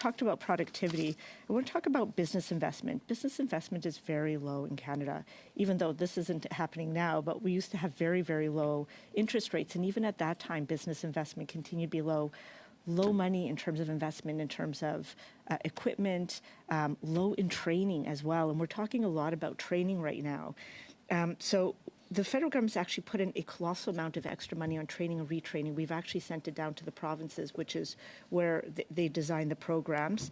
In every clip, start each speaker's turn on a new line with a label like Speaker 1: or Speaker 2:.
Speaker 1: talked about productivity. I want to talk about business investment. Business investment is very low in Canada, even though this isn't happening now, but we used to have very, very low interest rates. And even at that time, business investment continued to be low. Low money in terms of investment, in terms of equipment, low in training as well. And we're talking a lot about training right now. So the federal government's actually put in a colossal amount of extra money on training and retraining. We've actually sent it down to the provinces, which is where they design the programs.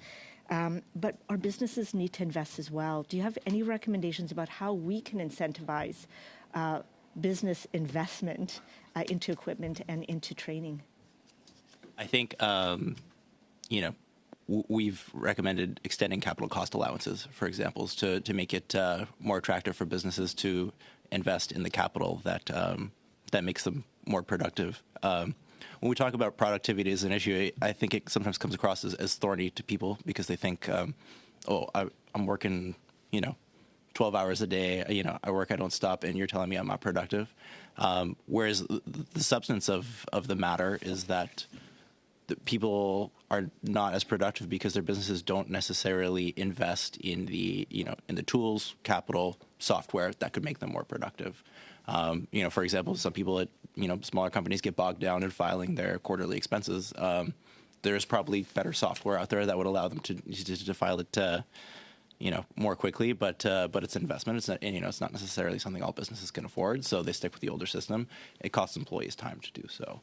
Speaker 1: But our businesses need to invest as well. Do you have any recommendations about how we can incentivize business investment into equipment and into training?
Speaker 2: I think, we've recommended extending capital cost allowances, for example, to make it more attractive for businesses to invest in the capital that makes them more productive. When we talk about productivity as an issue, I think it sometimes comes across as thorny to people because they think, I'm working, 12 hours a day, I work, I don't stop, and you're telling me I'm not productive. Whereas the substance of the matter is that people are not as productive because their businesses don't necessarily invest in the tools, capital, software that could make them more productive. For example, some people at smaller companies get bogged down in filing their quarterly expenses. There's probably better software out there that would allow them to file it more quickly, but it's an investment. It's not, it's not necessarily something all businesses can afford, so they stick with the older system. It costs employees time to do so.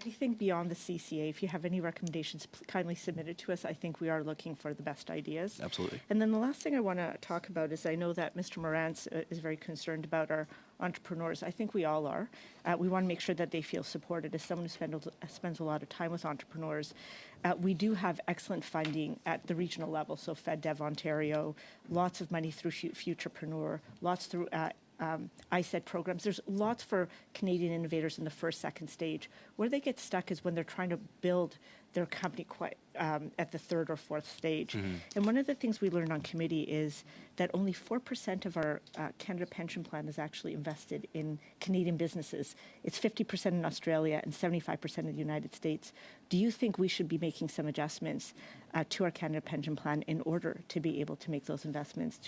Speaker 1: Anything beyond the CCA, if you have any recommendations, kindly submit it to us. I think we are looking for the best ideas.
Speaker 2: Absolutely.
Speaker 1: And then the last thing I want to talk about is I know that Mr. Morantz is very concerned about our entrepreneurs. I think we all are. We want to make sure that they feel supported. As someone who spends a lot of time with entrepreneurs, we do have excellent funding at the regional level. So FedDev Ontario, lots of money through Futurepreneur, lots through ISET programs. There's lots for Canadian innovators in the first, second stage. Where they get stuck is when they're trying to build their company at the third or fourth stage. Mm-hmm. And one of the things we learned on committee is that only 4% of our Canada Pension Plan is actually invested in Canadian businesses. It's 50% in Australia and 75% in the United States. Do you think we should be making some adjustments to our Canada Pension Plan in order to be able to make those investments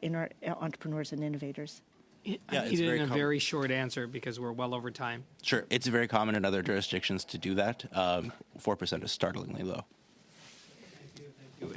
Speaker 1: in our entrepreneurs and innovators?
Speaker 3: I need a very short answer because we're well over time.
Speaker 2: Sure. It's very common in other jurisdictions to do that. 4% is startlingly low.